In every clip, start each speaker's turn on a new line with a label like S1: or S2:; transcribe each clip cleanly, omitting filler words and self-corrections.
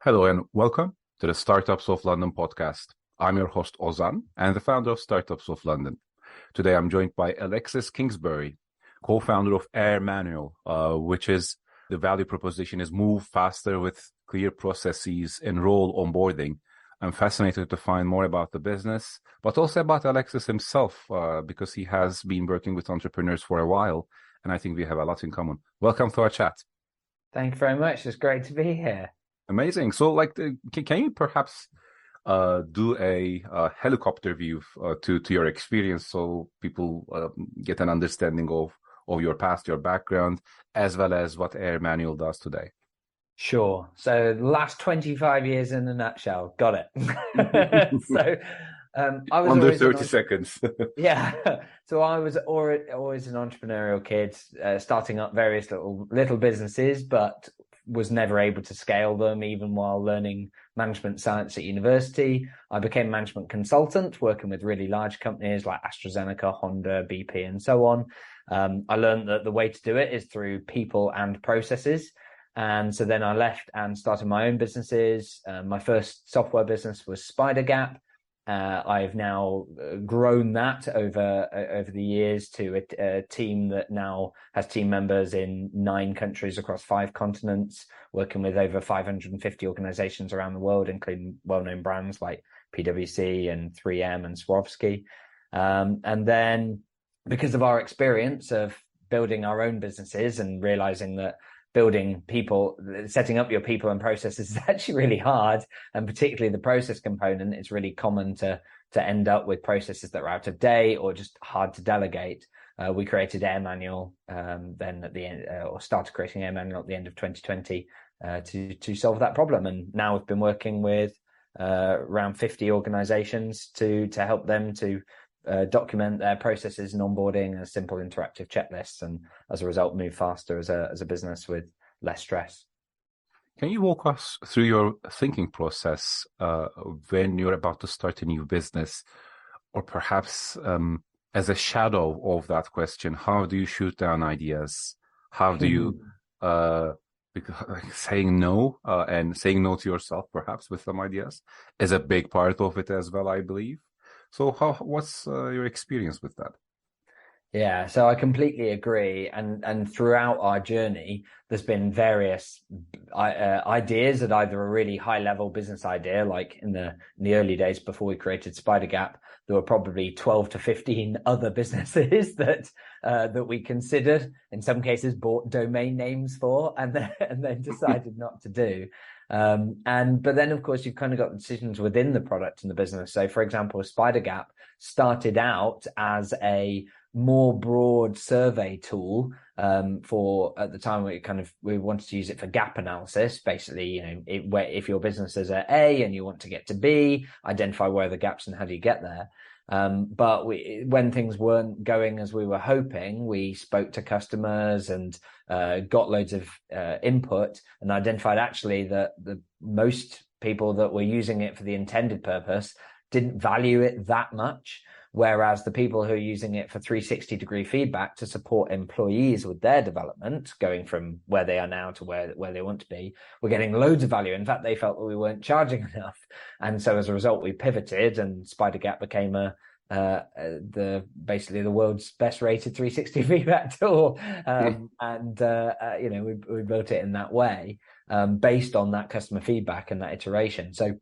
S1: Hello and welcome to the Startups of London podcast. I'm your host Ozan and the founder of Startups of London. Today I'm joined by Alexis Kingsbury, co-founder of AirManual, which is the value proposition is move faster with clear processes, enroll onboarding. I'm fascinated to find more about the business, but also about Alexis himself, because he has been working with entrepreneurs for a while, and I think we have a lot in common. Welcome to our chat.
S2: Thank you very much. It's great to be here.
S1: Amazing. So, can you perhaps do a helicopter view to your experience, so people get an understanding of your past, your background, as well as what AirManual does today?
S2: Sure. So, the last 25 years in a nutshell. Got it. I was
S1: under 30 seconds.
S2: Yeah. So I was always an entrepreneurial kid, starting up various little businesses, but was never able to scale them, even while learning management science at university. I became a management consultant, working with really large companies like AstraZeneca, Honda, BP, and so on. I learned that the way to do it is through people and processes. And so then I left and started my own businesses. My first software business was SpiderGap. I've now grown that over the years to a team that now has team members in 9 countries across 5 continents, working with over 550 organizations around the world, including well-known brands like PwC and 3M and Swarovski. And then because of our experience of building our own businesses and realizing that setting up your people and processes is actually really hard, and particularly the process component, it's really common to end up with processes that are out of date or just hard to delegate. We created AirManual then at the end, or started creating AirManual at the end of 2020 to solve that problem. And now we've been working with around 50 organizations to help them to document their processes and onboarding as simple interactive checklists, and as a result move faster as a business with less stress.
S1: Can you walk us through your thinking process when you're about to start a new business, or perhaps as a shadow of that question, how do you shoot down ideas? How do you saying no and saying no to yourself perhaps with some ideas is a big part of it as well, I believe. So what's your experience with that?
S2: Yeah, so I completely agree. And throughout our journey, there's been various ideas at either a really high level business idea, like in the early days before we created SpiderGap, there were probably 12 to 15 other businesses that we considered, in some cases bought domain names for, and then decided not to do. But then of course you've kind of got decisions within the product and the business. So for example, SpiderGap started out as a more broad survey tool for, at the time we wanted to use it for gap analysis. Basically, if your business is at A and you want to get to B, identify where are the gaps and how do you get there. But when things weren't going as we were hoping, we spoke to customers and got loads of input, and identified actually that the most people that were using it for the intended purpose didn't value it that much. Whereas the people who are using it for 360-degree feedback to support employees with their development, going from where they are now to where they want to be, were getting loads of value. In fact, they felt that we weren't charging enough. And so as a result, we pivoted, and SpiderGap became basically the world's best rated 360 feedback tool. We built it in that way, based on that customer feedback and that iteration. So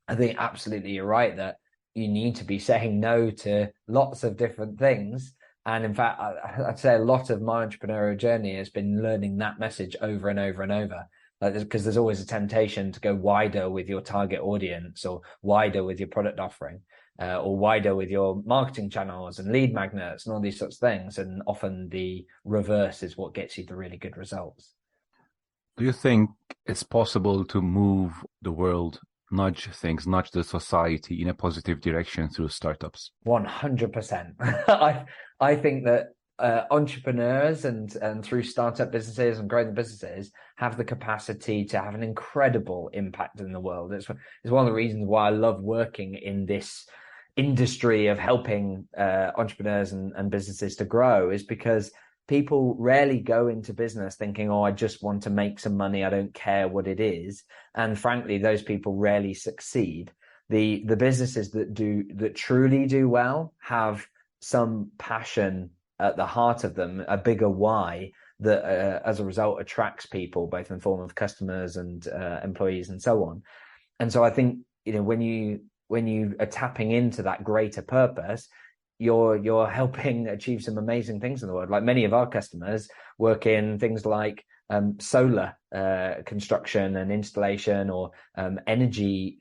S2: I think absolutely you're right that you need to be saying no to lots of different things. And in fact, I'd say a lot of my entrepreneurial journey has been learning that message over and over and over. Because there's always a temptation to go wider with your target audience, or wider with your product offering, or wider with your marketing channels and lead magnets and all these sorts of things. And often the reverse is what gets you the really good results.
S1: Do you think it's possible to move the world, nudge the society in a positive direction through startups?
S2: 100%. I think that entrepreneurs and through startup businesses and growing businesses have the capacity to have an incredible impact in the world. It's one of the reasons why I love working in this industry of helping entrepreneurs and businesses to grow, is because people rarely go into business thinking, oh, I just want to make some money, I don't care what it is. And frankly, those people rarely succeed. The businesses that truly do well have some passion at the heart of them, a bigger why that as a result attracts people, both in the form of customers and employees and so on. And so I think, when you are tapping into that greater purpose, you're helping achieve some amazing things in the world. Like many of our customers work in things like solar construction and installation, or energy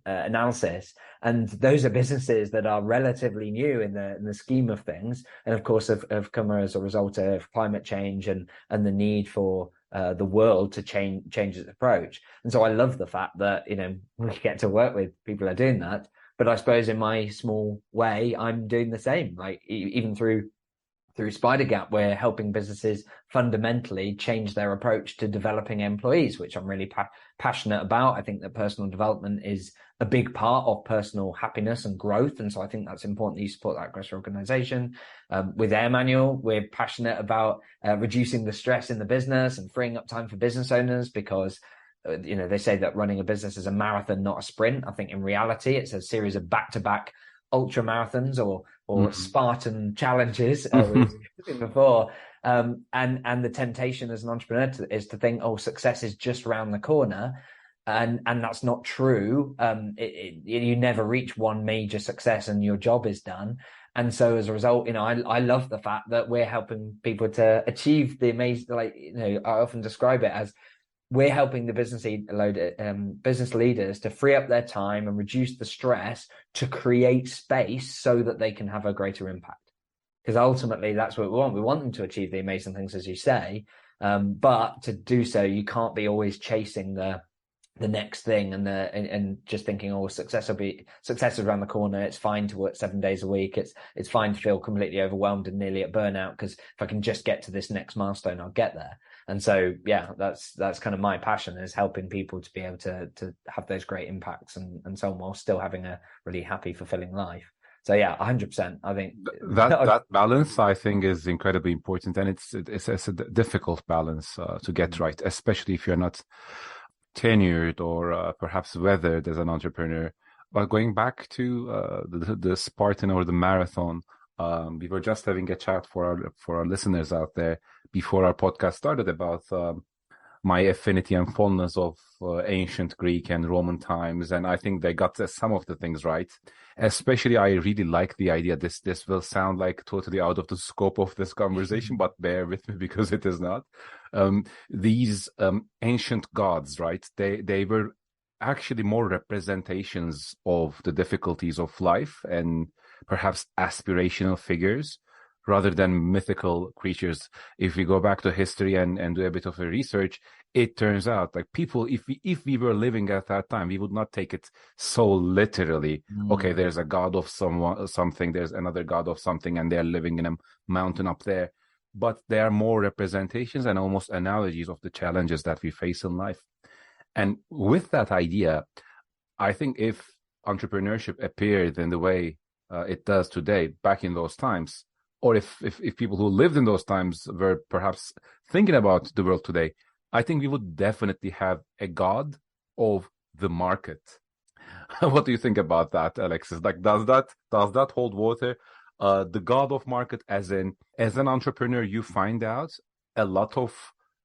S2: analysis, and those are businesses that are relatively new in the scheme of things, and of course have come as a result of climate change and the need for the world to change its approach. And so I love the fact that we get to work with people who are doing that. But I suppose in my small way, I'm doing the same. Like even through Spider Gap, we're helping businesses fundamentally change their approach to developing employees, which I'm really passionate about. I think that personal development is a big part of personal happiness and growth. And so I think that's important that you support that across your organization. With AirManual, we're passionate about reducing the stress in the business and freeing up time for business owners, because they say that running a business is a marathon, not a sprint. I think in reality, it's a series of back-to-back ultra marathons or Spartan challenges, as we've seen before. And the temptation as an entrepreneur is to think, oh, success is just around the corner. And that's not true. You never reach one major success and your job is done. And so as a result, I love the fact that we're helping people to achieve the amazing, I often describe it as, we're helping the business leaders to free up their time and reduce the stress to create space so that they can have a greater impact. Because ultimately, that's what we want. We want them to achieve the amazing things, as you say. But to do so, you can't be always chasing the next thing and just thinking, oh, success is around the corner. It's fine to work 7 days a week. It's fine to feel completely overwhelmed and nearly at burnout, because if I can just get to this next milestone, I'll get there. And so, yeah, that's kind of my passion, is helping people to be able to have those great impacts and so on, while still having a really happy, fulfilling life. So yeah, 100%. I think
S1: that balance, I think, is incredibly important, and it's a difficult balance to get right, especially if you're not tenured or perhaps weathered as an entrepreneur. But going back to the Spartan or the marathon, we were just having a chat for our listeners out there before our podcast started about my affinity and fondness of ancient Greek and Roman times, and I think they got some of the things right. Especially, I really like the idea. This will sound like totally out of the scope of this conversation, but bear with me because it is not. These ancient gods, right? They were actually more representations of the difficulties of life and perhaps aspirational figures rather than mythical creatures. If we go back to history and do a bit of a research, it turns out like people, if we were living at that time, we would not take it so literally. Okay, there's a god of something, there's another god of something, and they're living in a mountain up there. But there are more representations and almost analogies of the challenges that we face in life. And with that idea, I think if entrepreneurship appeared in the way it does today, back in those times, or if people who lived in those times were perhaps thinking about the world today, I think we would definitely have a god of the market. What do you think about that, Alexis? Like, does that hold water? The god of market, as an entrepreneur, you find out a lot of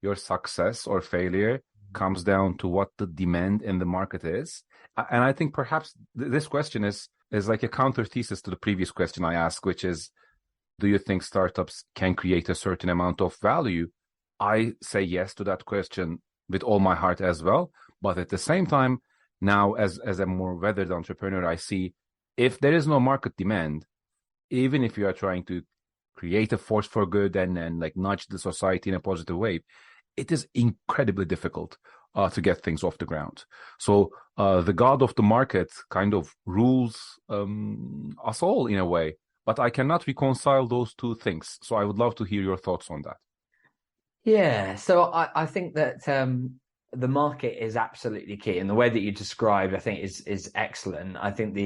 S1: your success or failure comes down to what the demand in the market is. And I think perhaps this question is like a counter thesis to the previous question I asked, which is, do you think startups can create a certain amount of value? I say yes to that question with all my heart as well. But at the same time, now as a more weathered entrepreneur, I see if there is no market demand, even if you are trying to create a force for good and like nudge the society in a positive way, it is incredibly difficult to get things off the ground. So the god of the market kind of rules us all in a way. But I cannot reconcile those two things. So I would love to hear your thoughts on that.
S2: Yeah, so I think that the market is absolutely key, and the way that you described, I think, is excellent. I think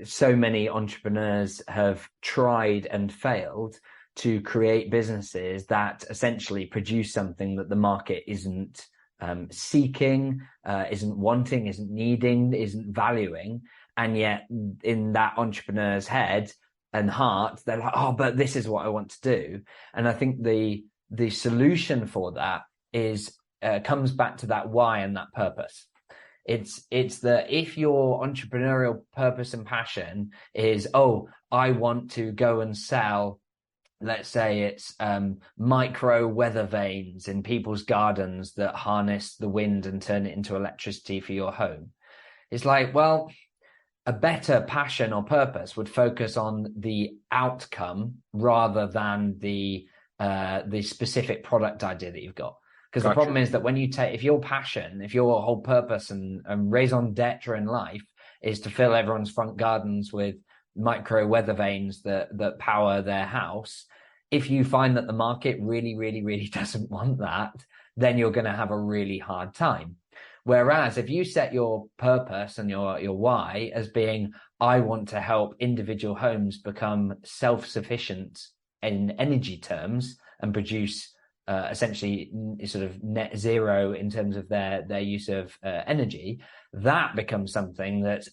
S2: so many entrepreneurs have tried and failed to create businesses that essentially produce something that the market isn't seeking, isn't wanting, isn't needing, isn't valuing. And yet in that entrepreneur's head and heart, they're like, oh, but this is what I want to do. And I think the solution for that is comes back to that why and that purpose. It's that if your entrepreneurial purpose and passion is, oh, I want to go and sell, let's say it's micro weather vanes in people's gardens that harness the wind and turn it into electricity for your home. It's like, well, a better passion or purpose would focus on the outcome rather than the specific product idea that you've got. Because the problem is that when you if your passion, if your whole purpose and raison d'etre in life is to fill everyone's front gardens with micro weather vanes that power their house, if you find that the market really, really, really doesn't want that, then you're going to have a really hard time. Whereas if you set your purpose and your why as being, I want to help individual homes become self-sufficient in energy terms and produce essentially sort of net zero in terms of their use of energy, that becomes something that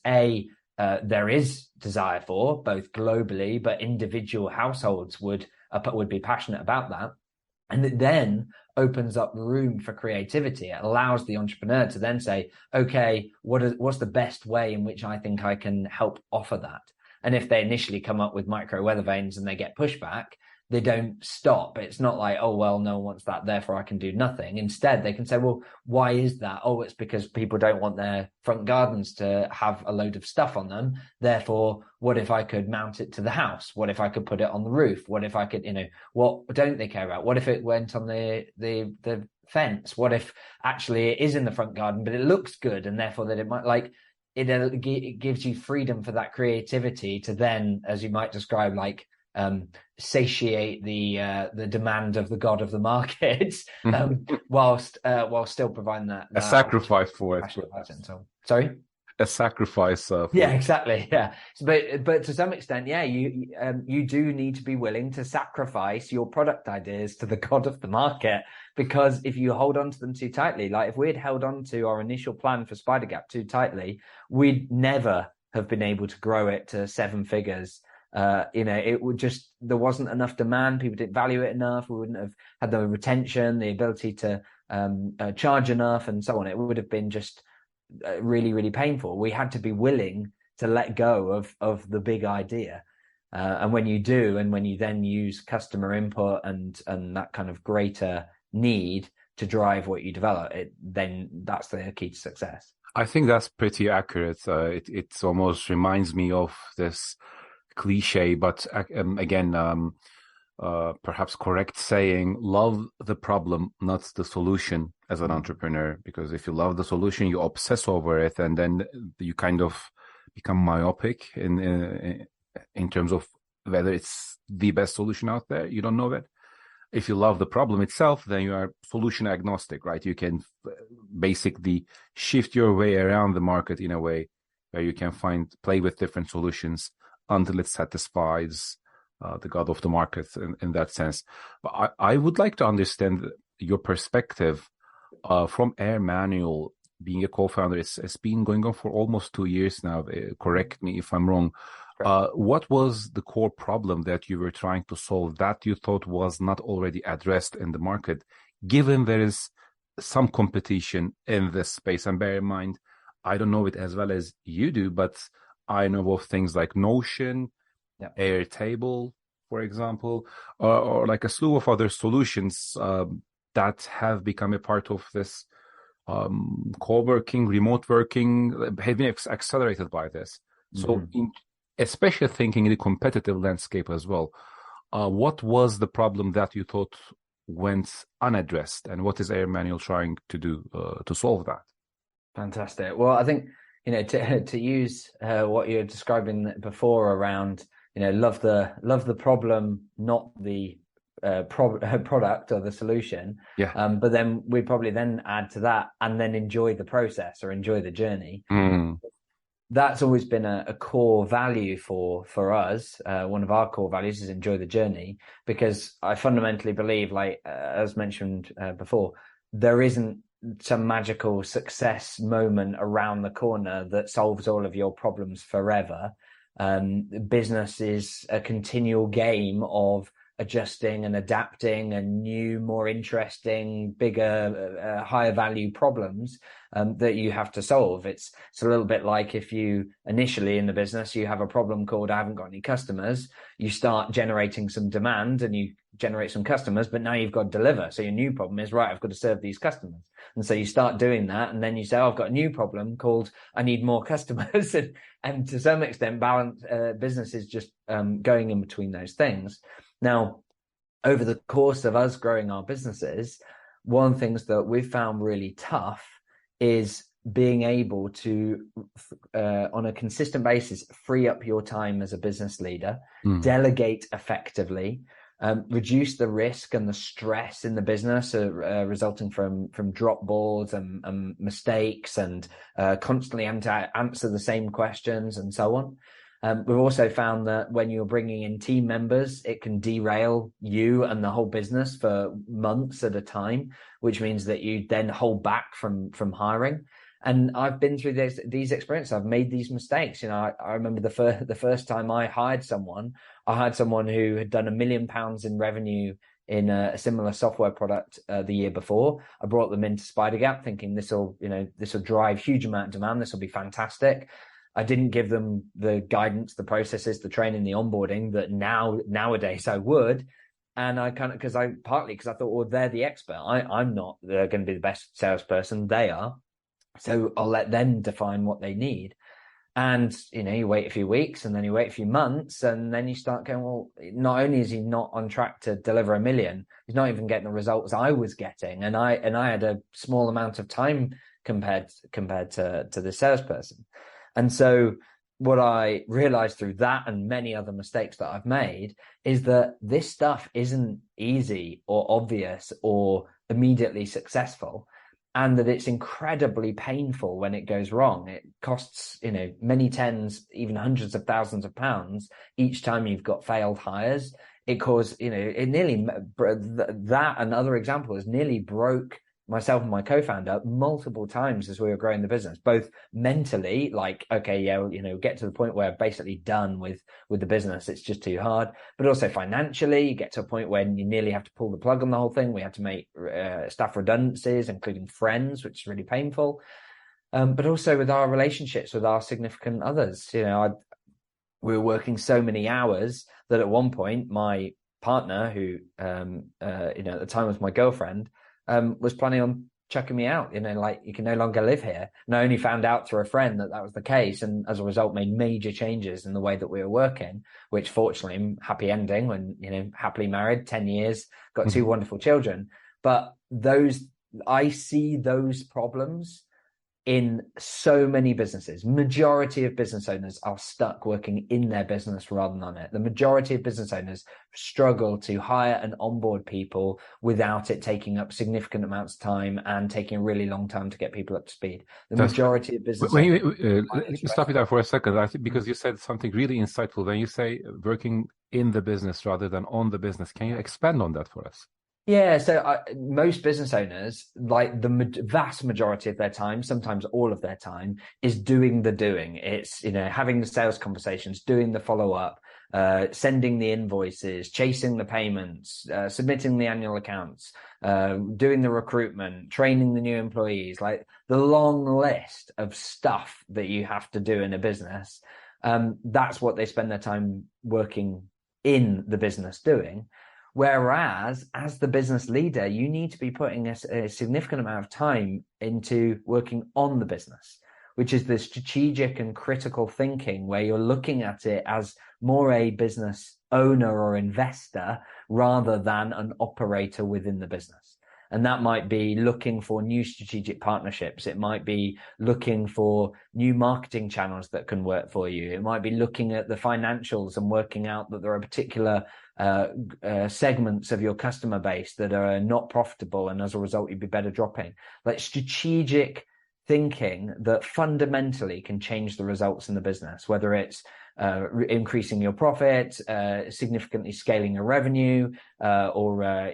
S2: there is desire for both globally, but individual households would be passionate about that. And it then opens up room for creativity. It allows the entrepreneur to then say, okay, what's the best way in which I think I can help offer that? And if they initially come up with micro weather vanes and they get pushback, they don't stop. It's not like, oh, well, no one wants that, therefore I can do nothing. Instead, they can say, well, why is that? Oh, it's because people don't want their front gardens to have a load of stuff on them. Therefore, what if I could mount it to the house? What if I could put it on the roof? What if I could, what don't they care about? What if it went on the fence? What if actually it is in the front garden, but it looks good, and therefore that it might it gives you freedom for that creativity to then, as you might describe, satiate the demand of the god of the market, whilst still providing that
S1: a sacrifice for it.
S2: Sorry,
S1: a sacrifice.
S2: Yeah, exactly. Yeah, but to some extent, yeah, you do need to be willing to sacrifice your product ideas to the god of the market, because if you hold on to them too tightly, like if we had held on to our initial plan for Spider Gap too tightly, we'd never have been able to grow it to 7 figures. It would just, there wasn't enough demand. People didn't value it enough. We wouldn't have had the retention, the ability to charge enough, and so on. It would have been just really, really painful. We had to be willing to let go of the big idea. And when you do, and when you then use customer input and that kind of greater need to drive what you develop, then that's the key to success.
S1: I think that's pretty accurate. It almost reminds me of this cliche, but again, perhaps correct saying, love the problem, not the solution as an entrepreneur. Because if you love the solution, you obsess over it, and then you kind of become myopic in terms of whether it's the best solution out there. You don't know that. If you love the problem itself, then you are solution agnostic, right? You can basically shift your way around the market in a way where you can play with different solutions until it satisfies the god of the market in that sense. But I would like to understand your perspective from AirManual. Being a co-founder, it's been going on for almost 2 years now. Correct me if I'm wrong. What was the core problem that you were trying to solve that you thought was not already addressed in the market, given there is some competition in this space? And bear in mind, I don't know it as well as you do, but I know of things like Notion, Airtable, for example, or like a slew of other solutions that have become a part of this co-working, remote working, have been accelerated by this. So especially thinking in the competitive landscape as well, what was the problem that you thought went unaddressed, and what is AirManual trying to do to solve that?
S2: Fantastic. Well, I think, to use what you're describing before around, love the problem, not the product or the solution.
S1: Yeah.
S2: But then we probably then add to that, and then enjoy the process or enjoy the journey. that's always been a core value for us. One of our core values is enjoy the journey, because I fundamentally believe, like as mentioned before, there isn't some magical success moment around the corner that solves all of your problems forever. Business is a continual game of adjusting and adapting and new, more interesting, bigger, higher value problems that you have to solve. It's a little bit like if you initially in the business, you have a problem called, I haven't got any customers. You start generating some demand and you generate some customers, but now you've got to deliver. So your new problem is, right, I've got to serve these customers. And so you start doing that. And then you say, oh, I've got a new problem called, I need more customers. and to some extent, balance business is just going in between those things. Now, over the course of us growing our businesses, one of the things that we've found really tough is being able to, on a consistent basis, free up your time as a business leader, delegate effectively, reduce the risk and the stress in the business resulting from drop balls and mistakes and constantly having to answer the same questions and so on. We've also found that when you're bringing in team members, it can derail you and the whole business for months at a time, which means that you then hold back from hiring. And I've been through these experiences. I've made these mistakes. You know, I remember the first time I hired someone who had done £1 million in revenue in a similar software product the year before. I brought them into Spider Gap thinking this will drive huge amount of demand. This will be fantastic. I didn't give them the guidance, the processes, the training, the onboarding that nowadays I would. And I partly because I thought, well, they're the expert. I'm not going to be the best salesperson. They are. So I'll let them define what they need. And, you know, you wait a few weeks and then you wait a few months and then you start going, well, not only is he not on track to deliver 1 million, he's not even getting the results I was getting. And I had a small amount of time compared to the salesperson. And so what I realized through that and many other mistakes that I've made is that this stuff isn't easy or obvious or immediately successful, and that it's incredibly painful when it goes wrong. It costs, you know, many tens, even hundreds of thousands of pounds each time you've got failed hires. It caused, you know, it nearly, that and other examples nearly broke myself and my co-founder multiple times as we were growing the business, both mentally, like, okay, yeah, you know, get to the point where I'm basically done with the business. It's just too hard. But also financially, you get to a point when you nearly have to pull the plug on the whole thing. We had to make staff redundancies, including friends, which is really painful. But also with our relationships with our significant others, you know, we were working so many hours that at one point, my partner, who, you know, at the time was my girlfriend, was planning on chucking me out, you know, like, you can no longer live here. And I only found out through a friend that was the case. And as a result, made major changes in the way that we were working, which fortunately, happy ending when, you know, happily married, 10 years, got 2 wonderful children. But I see those problems in so many businesses. Majority of business owners are stuck working in their business rather than on it. The majority of business owners struggle to hire and onboard people without it taking up significant amounts of time and taking a really long time to get people up to speed. The majority of business owners.
S1: Let me stop you there for a second. I think because you said something really insightful when you say working in the business rather than on the business. Can you expand on that for us?
S2: Yeah, so most business owners, like the vast majority of their time, sometimes all of their time, is doing the doing. It's, you know, having the sales conversations, doing the follow-up, sending the invoices, chasing the payments, submitting the annual accounts, doing the recruitment, training the new employees, like the long list of stuff that you have to do in a business. That's what they spend their time working in the business doing. Whereas as the business leader, you need to be putting a significant amount of time into working on the business, which is the strategic and critical thinking where you're looking at it as more a business owner or investor rather than an operator within the business. And that might be looking for new strategic partnerships. It might be looking for new marketing channels that can work for you. It might be looking at the financials and working out that there are particular segments of your customer base that are not profitable, and as a result, you'd be better dropping. Like strategic thinking that fundamentally can change the results in the business, whether it's increasing your profit, significantly scaling your revenue, or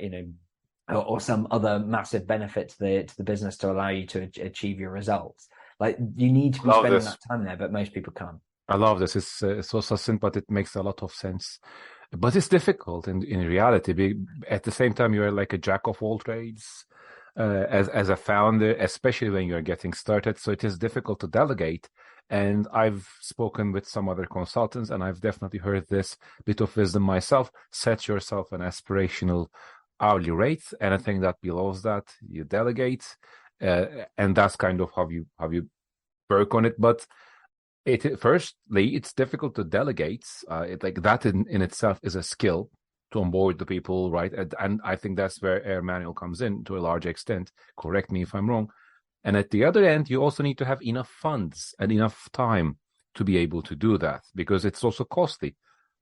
S2: some other massive benefit to the business to allow you to achieve your results. Like, you need to be spending that time there, but most people can't.
S1: I love this. It's so succinct, but it makes a lot of sense. But it's difficult in reality. At the same time, you're like a jack of all trades as a founder, especially when you're getting started. So it is difficult to delegate. And I've spoken with some other consultants, and I've definitely heard this bit of wisdom myself. Set yourself an aspirational hourly rate. Anything that below that, you delegate. And that's kind of how you work on it. But firstly, it's difficult to delegate. Like that in itself is a skill to onboard the people, right? And I think that's where AirManual comes in to a large extent. Correct me if I'm wrong. And at the other end, you also need to have enough funds and enough time to be able to do that, because it's also costly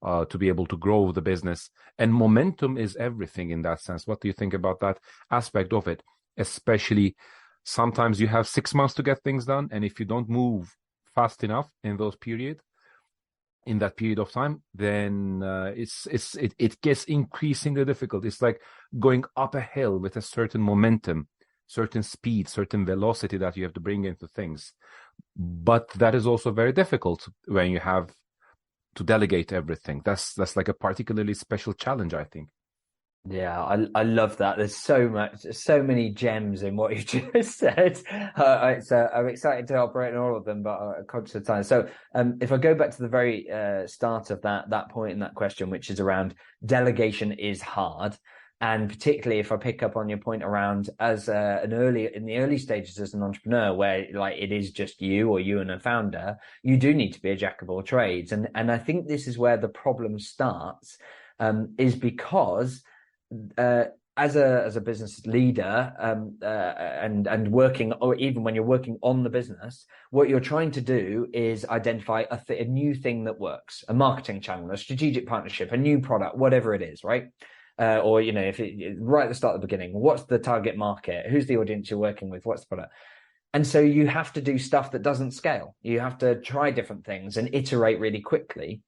S1: to be able to grow the business. And momentum is everything in that sense. What do you think about that aspect of it? Especially sometimes you have 6 months to get things done, and if you don't move fast enough in that period of time, then it gets increasingly difficult. It's like going up a hill with a certain momentum, certain speed, certain velocity that you have to bring into things. But that is also very difficult when you have to delegate everything. That's like a particularly special challenge, I think.
S2: Yeah, I love that. There's so many gems in what you just said. I'm excited to operate on all of them, but I'm conscious of time. So if I go back to the very start of that point in that question, which is around delegation is hard. And particularly if I pick up on your point around in the early stages as an entrepreneur, where like it is just you and a founder, you do need to be a jack of all trades. And I think this is where the problem starts, is because as a business leader, and working, or even when you're working on the business, what you're trying to do is identify a new thing that works, a marketing channel, a strategic partnership, a new product, whatever it is, right? Or, if right at the start of the beginning, what's the target market? Who's the audience you're working with? What's the product? And so you have to do stuff that doesn't scale. You have to try different things and iterate really quickly.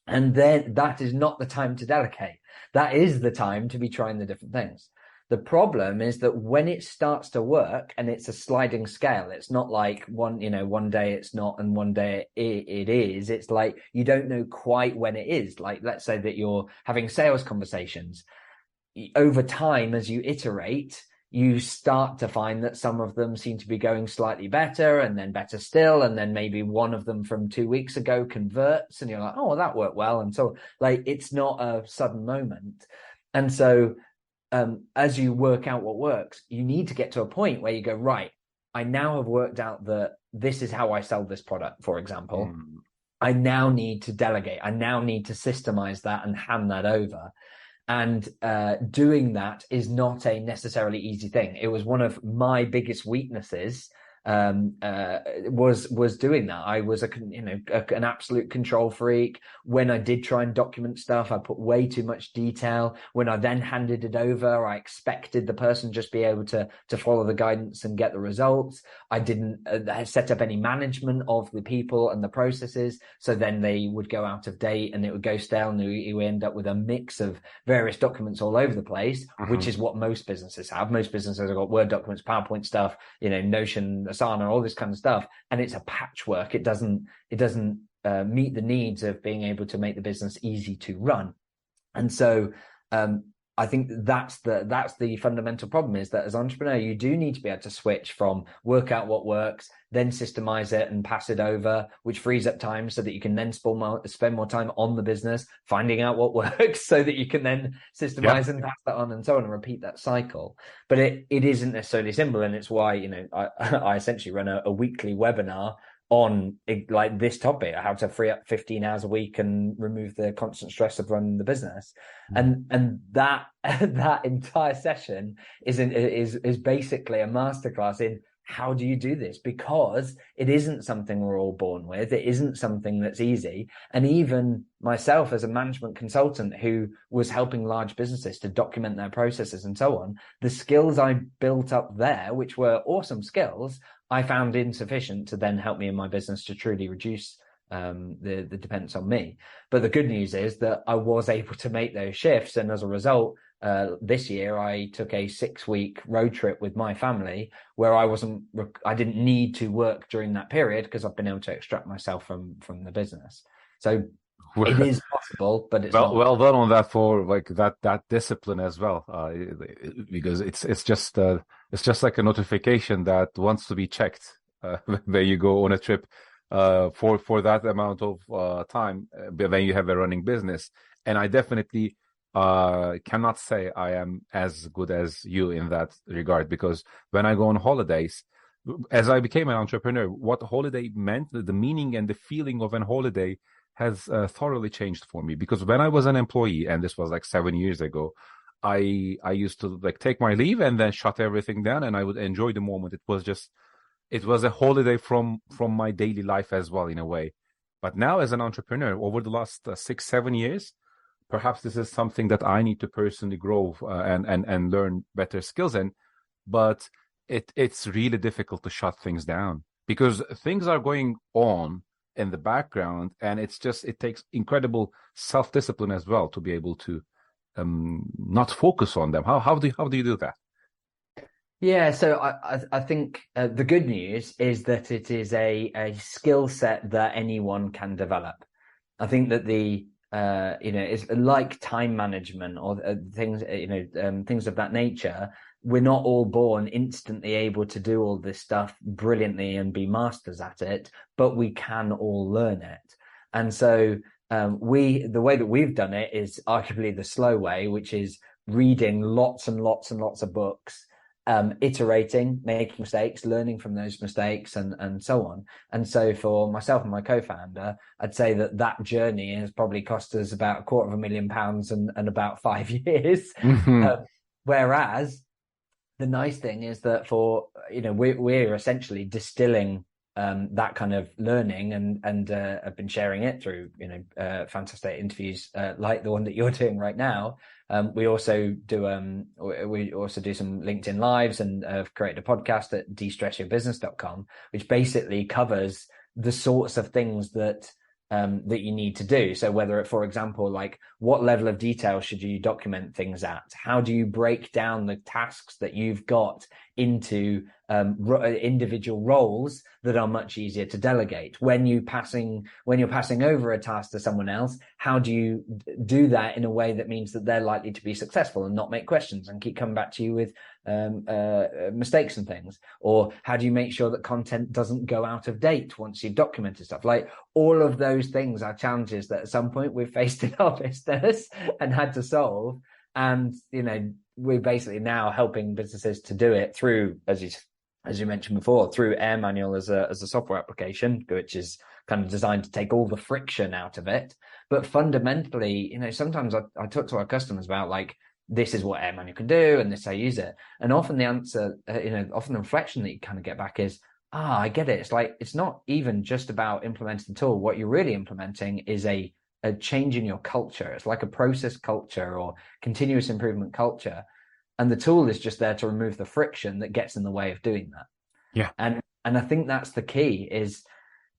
S2: And then that is not the time to delegate. That is the time to be trying the different things. The problem is that when it starts to work and it's a sliding scale, it's not like one day it's not and one day it is. It's like you don't know quite when it is. Like, let's say that you're having sales conversations. Over time, as you iterate, you start to find that some of them seem to be going slightly better, and then better still, and then maybe one of them from 2 weeks ago converts and you're like, oh, well, that worked well. And so like, it's not a sudden moment. And so as you work out what works, you need to get to a point where you go, right, I now have worked out that this is how I sell this product, for example. I now need to delegate. I now need to systemize that and hand that over. And doing that is not a necessarily easy thing. It was one of my biggest weaknesses, was doing that. I was an absolute control freak. When I did try and document stuff, I put way too much detail. When I then handed it over, I expected the person just be able to follow the guidance and get the results. I didn't set up any management of the people and the processes. So then they would go out of date and it would go stale, and you end up with a mix of various documents all over the place, which is what most businesses have. Most businesses have got Word documents, PowerPoint stuff, Notion, Asana, all this kind of stuff, and it's a patchwork. It doesn't meet the needs of being able to make the business easy to run. And so I think that's the fundamental problem, is that as an entrepreneur, you do need to be able to switch from work out what works, then systemize it and pass it over, which frees up time so that you can then spend more time on the business, finding out what works so that you can then systemize and pass that on, and so on, and repeat that cycle. But it isn't necessarily simple. And it's why, I essentially run a weekly webinar on like this topic, how to free up 15 hours a week and remove the constant stress of running the business. And that entire session is basically a masterclass in how do you do this, because it isn't something we're all born with. It isn't something that's easy. And even myself as a management consultant who was helping large businesses to document their processes and so on, the skills I built up there, which were awesome skills, I found insufficient to then help me in my business to truly reduce the dependence on me. But the good news is that I was able to make those shifts, and as a result, this year I took a 6-week road trip with my family where I didn't need to work during that period because I've been able to extract myself from the business. So it is possible, but it's not.
S1: Well done on that, for like that discipline as well, because it's just like a notification that wants to be checked when you go on a trip for that amount of time when you have a running business. And I definitely cannot say I am as good as you in that regard, because when I go on holidays, as I became an entrepreneur, what holiday meant, the meaning and the feeling of an holiday has thoroughly changed for me. Because when I was an employee, and this was like 7 years ago, I used to like take my leave and then shut everything down, and I would enjoy the moment. It was a holiday from my daily life as well, in a way. But now, as an entrepreneur, over the last 6-7 years, perhaps this is something that I need to personally grow and learn better skills in. But it's really difficult to shut things down because things are going on in the background, and it takes incredible self-discipline as well to be able to not focus on them. How do you do that?
S2: Yeah, so I think the good news is that it is a skill set that anyone can develop. I think that it's like time management or things, things of that nature. We're not all born instantly able to do all this stuff brilliantly and be masters at it, but we can all learn it. And so the way that we've done it is arguably the slow way, which is reading lots and lots and lots of books, iterating, making mistakes, learning from those mistakes, and so on. And so for myself and my co-founder, I'd say that journey has probably cost us about £250,000 and about 5 years.
S1: Mm-hmm.
S2: Whereas the nice thing is that we're essentially distilling that kind of learning and I've been sharing it through fantastic interviews like the one that you're doing right now. We also do some LinkedIn lives, and have created a podcast at destressyourbusiness.com, which basically covers the sorts of things that you need to do. So whether for example, like what level of detail should you document things at? How do you break down the tasks that you've got into individual roles that are much easier to delegate? When you're passing over a task to someone else, how do you do that in a way that means that they're likely to be successful and not make questions and keep coming back to you with mistakes and things? Or how do you make sure that content doesn't go out of date once you've documented stuff? Like all of those things are challenges that at some point we've faced in our business and had to solve. And, we're basically now helping businesses to do it through, as you mentioned before, through AirManual as a software application, which is kind of designed to take all the friction out of it. But fundamentally, sometimes I talk to our customers about like, this is what AirManual can do, and this is how you use it. And often the answer, often the reflection that you kind of get back is, I get it. It's like, it's not even just about implementing the tool. What you're really implementing is a change in your culture. It's like a process culture or continuous improvement culture. And the tool is just there to remove the friction that gets in the way of doing that.
S1: Yeah.
S2: And I think that's the key. Is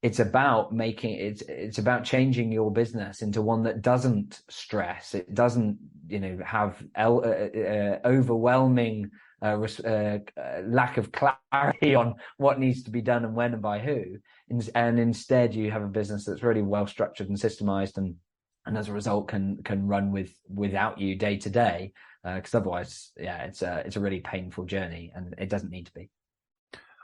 S2: it's about it's about changing your business into one that doesn't stress. It doesn't, have overwhelming lack of clarity on what needs to be done and when and by who. And instead you have a business that's really well structured and systemized, and as a result can run without you day to day. Because otherwise, it's a really painful journey, and it doesn't need to be.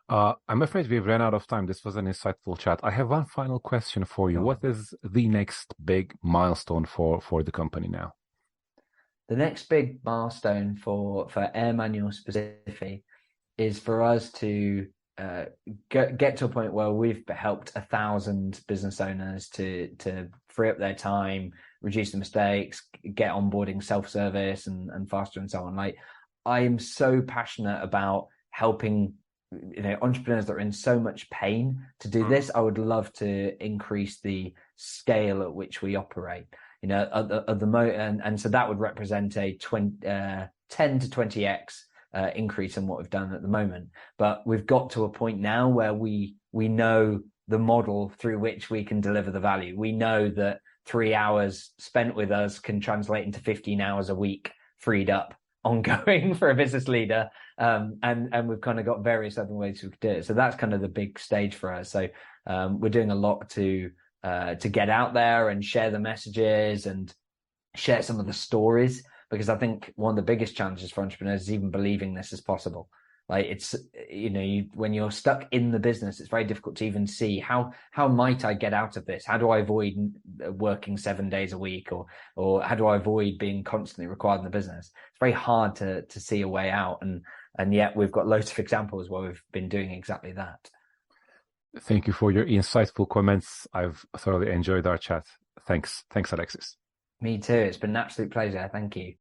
S1: I'm afraid we've ran out of time. This was an insightful chat. I have one final question for you. What is the next big milestone for the company now?
S2: The next big milestone for AirManual specifically is for us to get to a point where we've helped 1,000 business owners to free up their time, reduce the mistakes, get onboarding self-service and faster and so on. Like, I am so passionate about helping entrepreneurs that are in so much pain to do this. I would love to increase the scale at which we operate. At the moment, and so that would represent a 10 to 20x increase in what we've done at the moment. But we've got to a point now where we know the model through which we can deliver the value. We know that 3 hours spent with us can translate into 15 hours a week freed up ongoing for a business leader. And we've kind of got various other ways we could do it. So that's kind of the big stage for us. So we're doing a lot to get out there and share the messages and share some of the stories, because I think one of the biggest challenges for entrepreneurs is even believing this is possible. Like it's, when you're stuck in the business, it's very difficult to even see how might I get out of this? How do I avoid working 7 days a week, or how do I avoid being constantly required in the business? It's very hard to see a way out. And yet we've got loads of examples where we've been doing exactly that.
S1: Thank you for your insightful comments. I've thoroughly enjoyed our chat. Thanks, Alexis.
S2: Me too. It's been an absolute pleasure. Thank you.